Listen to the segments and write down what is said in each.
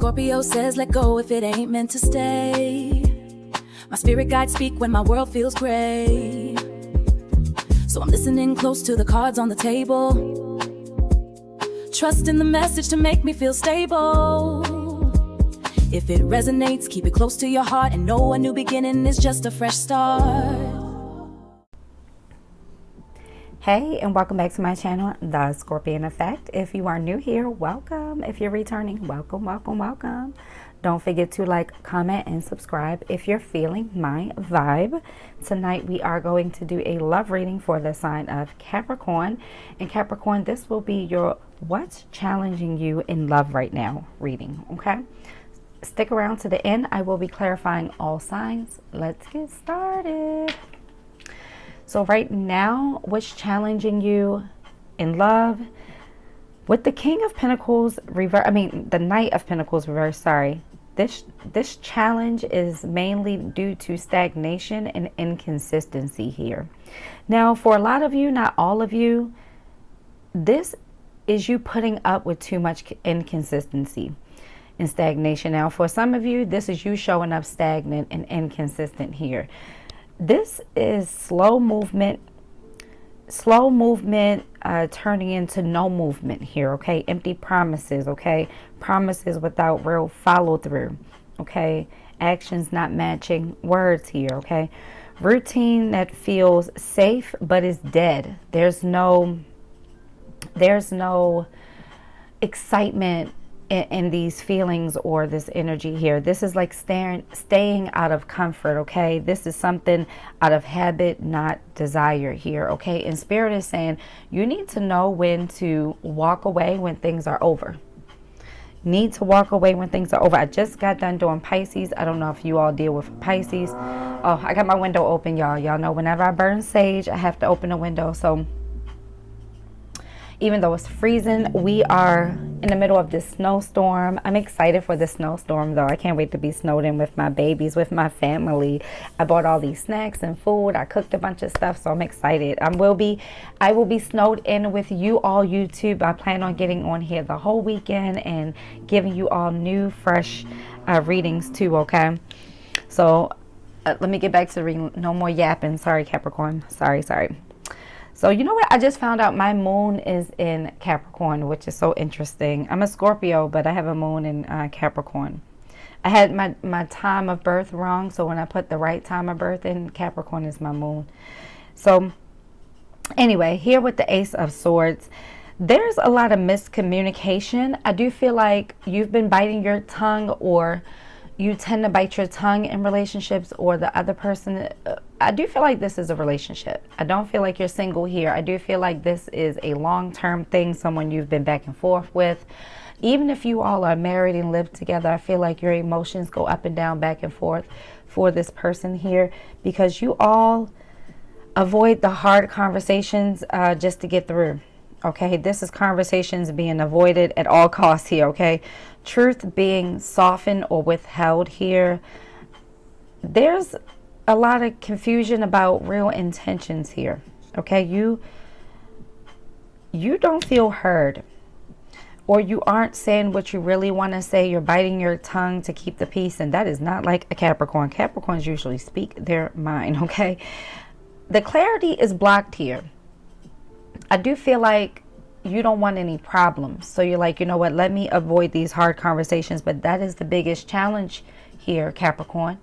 Scorpio says let go if it ain't meant to stay. My spirit guides speak when my world feels gray. So I'm listening close to the cards on the table, trusting the message to make me feel stable. If it resonates, keep it close to your heart and know a new beginning is just a fresh start. Hey, and welcome back to my channel, The Scorpion Effect. If you are new here, welcome. If you're returning, welcome, welcome, welcome. Don't forget to like, comment, and subscribe if you're feeling my vibe. Tonight, we are going to do a love reading for the sign of Capricorn. And Capricorn, this will be your what's challenging you in love right now reading, okay? Stick around to the end. I will be clarifying all signs. Let's get started. So right now, what's challenging you in love? With the King of Pentacles reverse, the Knight of Pentacles reverse, sorry. This challenge is mainly due to stagnation and inconsistency here. Now, for a lot of you, not all of you, this is you putting up with too much inconsistency and stagnation. Now, for some of you, this is you showing up stagnant and inconsistent here. This is slow movement turning into no movement here, okay? Empty promises, okay? Promises without real follow through, okay? Actions not matching words here, okay? Routine that feels safe but is dead. There's no excitement in these feelings or this energy here. This is like staying out of comfort, okay? This is something out of habit, not desire here, okay? And Spirit is saying you need to know when to walk away when things are over. Need to walk away when things are over. I just got done doing Pisces. I don't know if you all deal with Pisces. Oh, I got my window open, y'all. Y'all know whenever I burn sage, I have to open a window. So even though it's freezing, we are in the middle of this snowstorm. I'm excited for the snowstorm, though. I can't wait to be snowed in with my babies, with my family. I bought all these snacks and food. I cooked a bunch of stuff, so I'm excited. I will be snowed in with you all, YouTube. I plan on getting on here the whole weekend and giving you all new, fresh readings, too, okay? So let me get back to the reading. No more yapping. Sorry, Capricorn. Sorry. So you know what? I just found out my moon is in Capricorn, which is so interesting. I'm a Scorpio, but I have a moon in Capricorn. I had my time of birth wrong, so when I put the right time of birth in, Capricorn is my moon. So anyway, here with the Ace of Swords, there's a lot of miscommunication. I do feel like you've been biting your tongue, or you tend to bite your tongue in relationships, or the other person. I do feel like this is a relationship. I don't feel like you're single here. I do feel like this is a long-term thing, someone you've been back and forth with. Even if you all are married and live together, I feel like your emotions go up and down, back and forth for this person here, because you all avoid the hard conversations just to get through. Okay, this is conversations being avoided at all costs here, okay? Truth being softened or withheld here. There's a lot of confusion about real intentions here, okay? You don't feel heard, or you aren't saying what you really want to say. You're biting your tongue to keep the peace, and that is not like a Capricorn. Capricorns usually speak their mind, okay? The clarity is blocked here. I do feel like you don't want any problems. So you're like, you know what, let me avoid these hard conversations. But that is the biggest challenge here, Capricorn.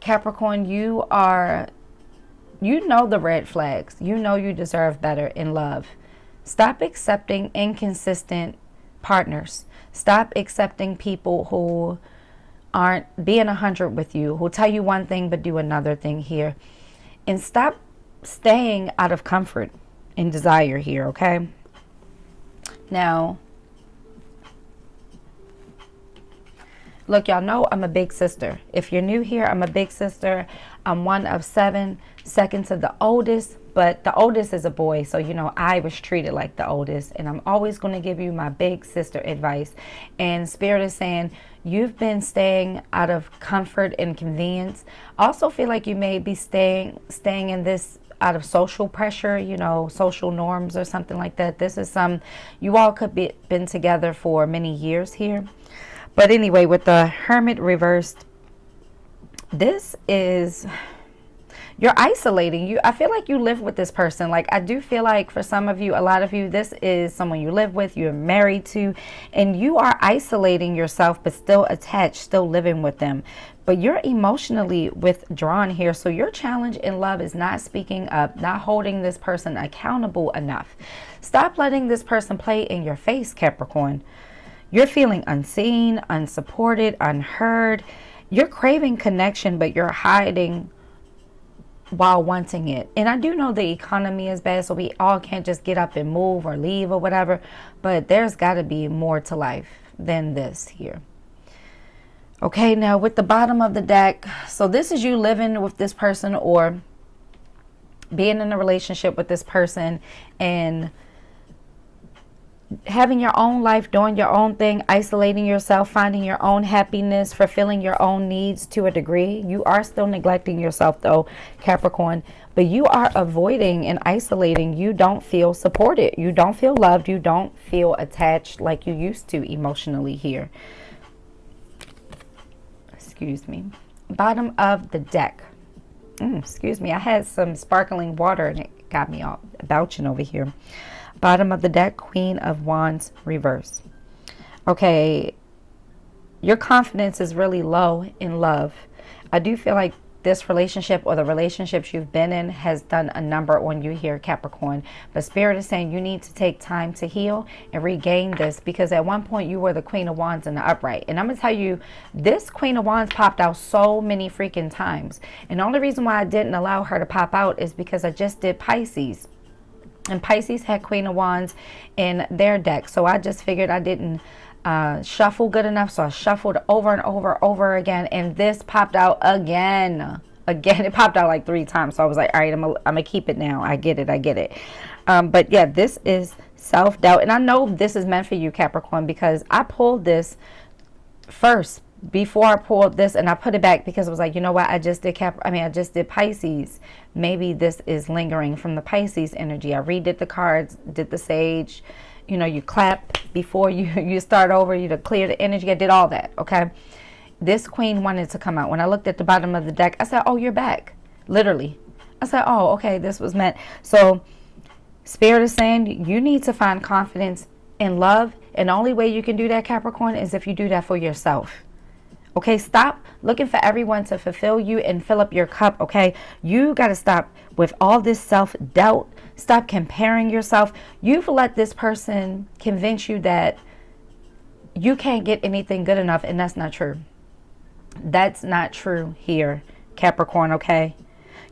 Capricorn, you know the red flags. You know you deserve better in love. Stop accepting inconsistent partners. Stop accepting people who aren't being 100 with you, who tell you one thing but do another thing here. And stop staying out of comfort and desire here, okay? Now, look, y'all know I'm a big sister. If you're new here, I'm a big sister. I'm one of 7, second to the oldest, but the oldest is a boy, so you know I was treated like the oldest, and I'm always going to give you my big sister advice. And Spirit is saying you've been staying out of comfort and convenience. Also feel like you may be staying in this out of social pressure, you know, social norms or something like that. This is you all could be been together for many years here, But anyway, with the Hermit reversed, this is, you're isolating. I feel like you live with this person. Like, I do feel like for some of you, a lot of you, this is someone you live with, you're married to, and you are isolating yourself, but still attached, still living with them. But you're emotionally withdrawn here. So your challenge in love is not speaking up, not holding this person accountable enough. Stop letting this person play in your face, Capricorn. You're feeling unseen, unsupported, unheard. You're craving connection, but you're hiding while wanting it. And I do know the economy is bad, so we all can't just get up and move or leave or whatever. But there's got to be more to life than this here. Okay, now with the bottom of the deck, so this is you living with this person or being in a relationship with this person and having your own life, doing your own thing, isolating yourself, finding your own happiness, fulfilling your own needs to a degree. You are still neglecting yourself though, Capricorn, but you are avoiding and isolating. You don't feel supported. You don't feel loved. You don't feel attached like you used to emotionally here. Excuse me. Bottom of the deck. Excuse me. I had some sparkling water and it got me all belching over here. Bottom of the deck, Queen of Wands reverse. Okay, your confidence is really low in love. I do feel like this relationship or the relationships you've been in has done a number on you here, Capricorn. But Spirit is saying you need to take time to heal and regain this, because at one point you were the Queen of Wands in the upright. And I'm going to tell you, this Queen of Wands popped out so many freaking times. And the only reason why I didn't allow her to pop out is because I just did Pisces. And Pisces had Queen of Wands in their deck. So I just figured I didn't shuffle good enough. So I shuffled over and over again. And this popped out again. It popped out like 3 times. So I was like, all right, I'm going to keep it now. I get it. But yeah, this is self-doubt. And I know this is meant for you, Capricorn, because I pulled this first before I pulled this, and I put it back because I was like, you know what, I just did Pisces. Maybe this is lingering from the Pisces energy. I redid the cards, did the sage, you clap before you start over, you to clear the energy. I did all that. Okay, this queen wanted to come out. When I looked at the bottom of the deck, I said, oh, you're back. Literally, I said, oh, okay, this was meant. So Spirit is saying you need to find confidence in love, and the only way you can do that, Capricorn, is if you do that for yourself. Okay, stop looking for everyone to fulfill you and fill up your cup, okay? You got to stop with all this self-doubt. Stop comparing yourself. You've let this person convince you that you can't get anything good enough, and that's not true. That's not true here, Capricorn, okay?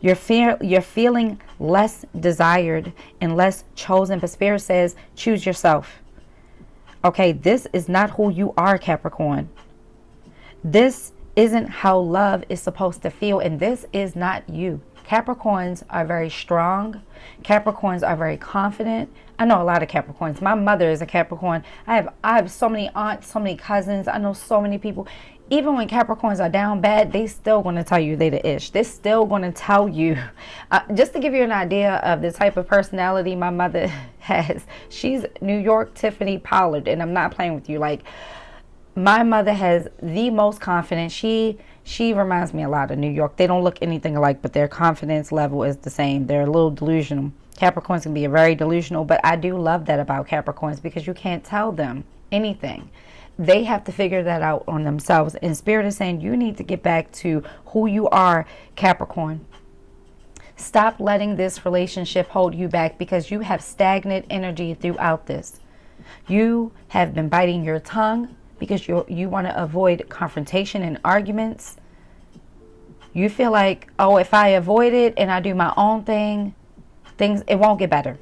You're feeling less desired and less chosen, but Spirit says choose yourself. Okay, this is not who you are, Capricorn. This isn't how love is supposed to feel, and this is not you. Capricorns are very strong. Capricorns are very confident. I know a lot of Capricorns. My mother is a Capricorn. I have so many aunts, so many cousins. I know so many people. Even when Capricorns are down bad, they still going to tell you they the ish. They're still going to tell you. Just to give you an idea of the type of personality my mother has. She's New York Tiffany Pollard, and I'm not playing with you. Like, my mother has the most confidence. She reminds me a lot of New York. They don't look anything alike, but their confidence level is the same. They're a little delusional. Capricorns can be very delusional, but I do love that about Capricorns, because you can't tell them anything. They have to figure that out on themselves. And Spirit is saying you need to get back to who you are, Capricorn. Stop letting this relationship hold you back, because you have stagnant energy throughout this. You have been biting your tongue because you want to avoid confrontation and arguments. You feel like, oh, if I avoid it and I do my own thing, it won't get better.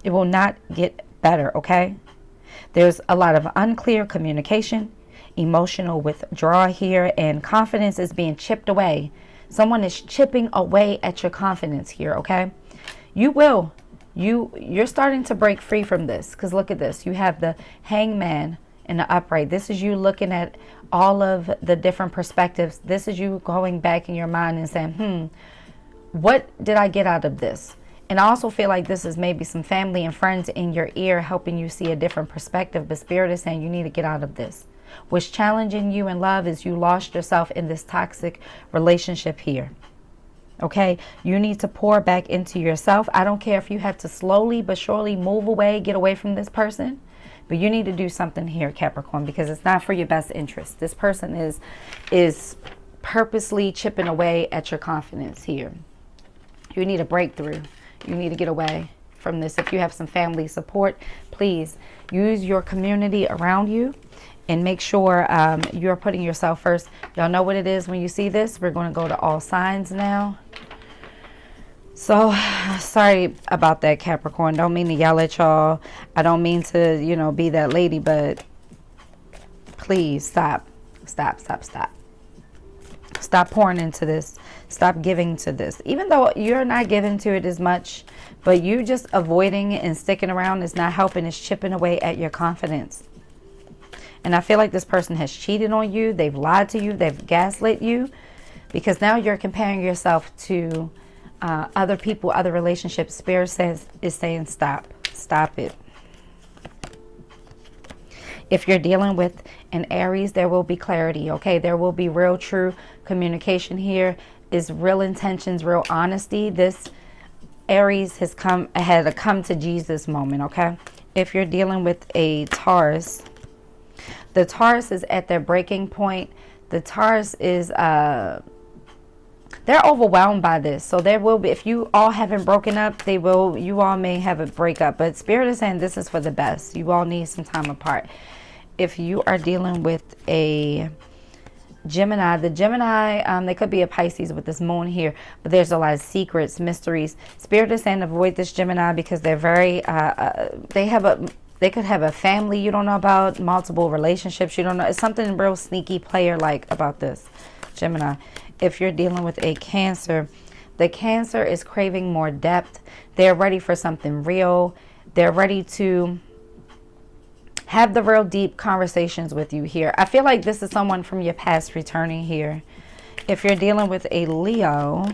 It will not get better, okay? There's a lot of unclear communication, emotional withdrawal here, and confidence is being chipped away. Someone is chipping away at your confidence here, okay? You're starting to break free from this, because look at this. You have the Hangman in the upright. This is you looking at all of the different perspectives. This is you going back in your mind and saying, what did I get out of this? And I also feel like this is maybe some family and friends in your ear helping you see a different perspective. But Spirit is saying you need to get out of this. What's challenging you in love is you lost yourself in this toxic relationship here. Okay, you need to pour back into yourself. I don't care if you have to slowly but surely move away, get away from this person, but you need to do something here, Capricorn, because it's not for your best interest. This person is purposely chipping away at your confidence here. You need a breakthrough. You need to get away from this. If you have some family support, please use your community around you and make sure you're putting yourself first. Y'all know what it is when you see this. We're going to go to all signs now. So sorry about that, Capricorn. Don't mean to yell at y'all. I don't mean to, you know, be that lady, but please stop. Stop pouring into this. Stop giving to this. Even though you're not giving to it as much, but you just avoiding and sticking around is not helping. It's chipping away at your confidence. And I feel like this person has cheated on you. They've lied to you. They've gaslit you. Because now you're comparing yourself to other people, other relationships. Spirit is saying stop. Stop it. If you're dealing with an Aries, there will be clarity, okay? There will be real, true communication here. Is real intentions, real honesty. This Aries had a come to Jesus moment, okay? If you're dealing with a Taurus, the Taurus is at their breaking point. The Taurus is, they're overwhelmed by this. So there will be, if you all haven't broken up, you all may have a breakup. But Spirit is saying this is for the best. You all need some time apart. If you are dealing with a Gemini, the Gemini, they could be a Pisces with this moon here, but there's a lot of secrets, mysteries. Spirit is saying avoid this Gemini because they're very, they could have a family you don't know about, multiple relationships you don't know. It's something real sneaky player-like about this Gemini. If you're dealing with a Cancer, the Cancer is craving more depth. They're ready for something real. They're ready to have the real deep conversations with you here. I feel like this is someone from your past returning here. If you're dealing with a Leo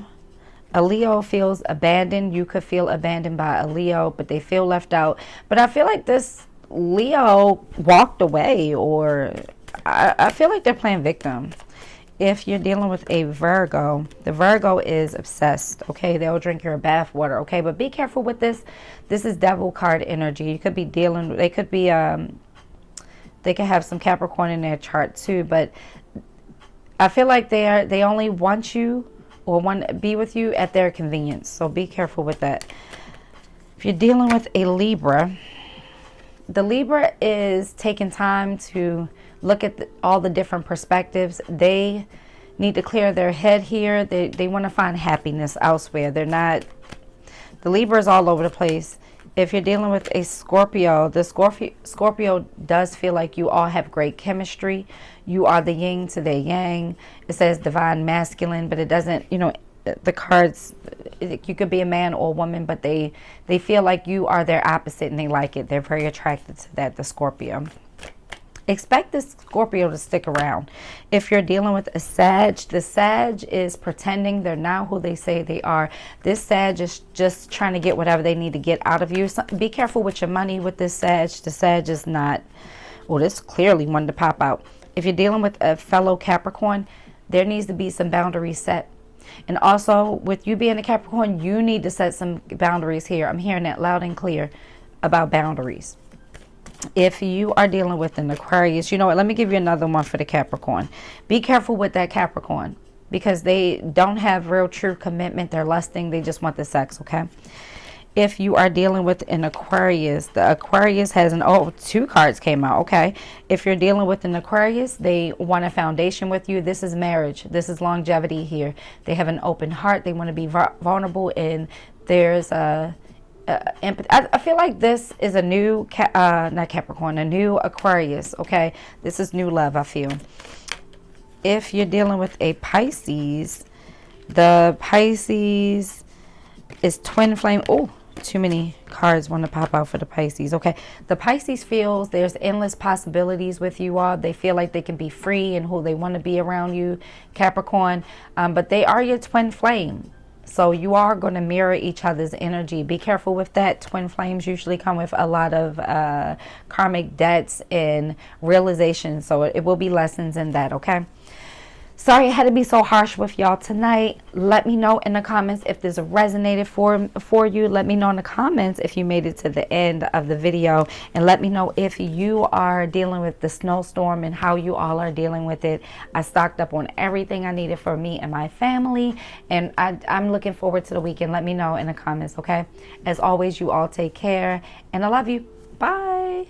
feels abandoned. You could feel abandoned by a Leo, but they feel left out. But I feel like this Leo walked away, or I feel like they're playing victim. If you're dealing with a Virgo, the Virgo is obsessed, okay? They'll drink your bath water, okay? But be careful with this. This is devil card energy. You could be dealing, they could be, they could have some Capricorn in their chart too, but I feel like they only want you or want to be with you at their convenience. So be careful with that. If you're dealing with a Libra, the Libra is taking time to look at all the different perspectives. They need to clear their head here. They want to find happiness elsewhere. They're not, the Libra is all over the place. If you're dealing with a Scorpio, the Scorpio does feel like you all have great chemistry. You are the yin to their yang. It says divine masculine, but it doesn't, you know, the cards, you could be a man or a woman, but they feel like you are their opposite and they like it. They're very attracted to that, the Scorpio. Expect this Scorpio to stick around. If you're dealing with a Sag, the Sag is pretending they're not who they say they are. This Sag is just trying to get whatever they need to get out of you. So be careful with your money with this Sag. The Sag is not, well, this clearly wanted to pop out. If you're dealing with a fellow Capricorn, there needs to be some boundaries set. And also, with you being a Capricorn, you need to set some boundaries here. I'm hearing that loud and clear about boundaries. If you are dealing with an Aquarius, you know what, let me give you another one for the Capricorn. Be careful with that Capricorn because they don't have real true commitment. They're lusting. They just want the sex, okay? If you are dealing with an Aquarius, the Aquarius has two cards came out, okay? If you're dealing with an Aquarius, they want a foundation with you. This is marriage. This is longevity here. They have an open heart. They want to be vulnerable, and there's empathy. I feel like this is a new, not Capricorn, a new Aquarius, okay? This is new love, I feel. If you're dealing with a Pisces, the Pisces is twin flame. Oh, too many cards want to pop out for the Pisces, okay? The Pisces feels there's endless possibilities with you all. They feel like they can be free and who they want to be around you, Capricorn, but they are your twin flame. So you are going to mirror each other's energy. Be careful with that. Twin flames usually come with a lot of karmic debts and realizations. So it will be lessons in that, okay? Sorry I had to be so harsh with y'all tonight. Let me know in the comments if this resonated for you. Let me know in the comments if you made it to the end of the video. And let me know if you are dealing with the snowstorm and how you all are dealing with it. I stocked up on everything I needed for me and my family. And I'm looking forward to the weekend. Let me know in the comments, okay? As always, you all take care. And I love you. Bye.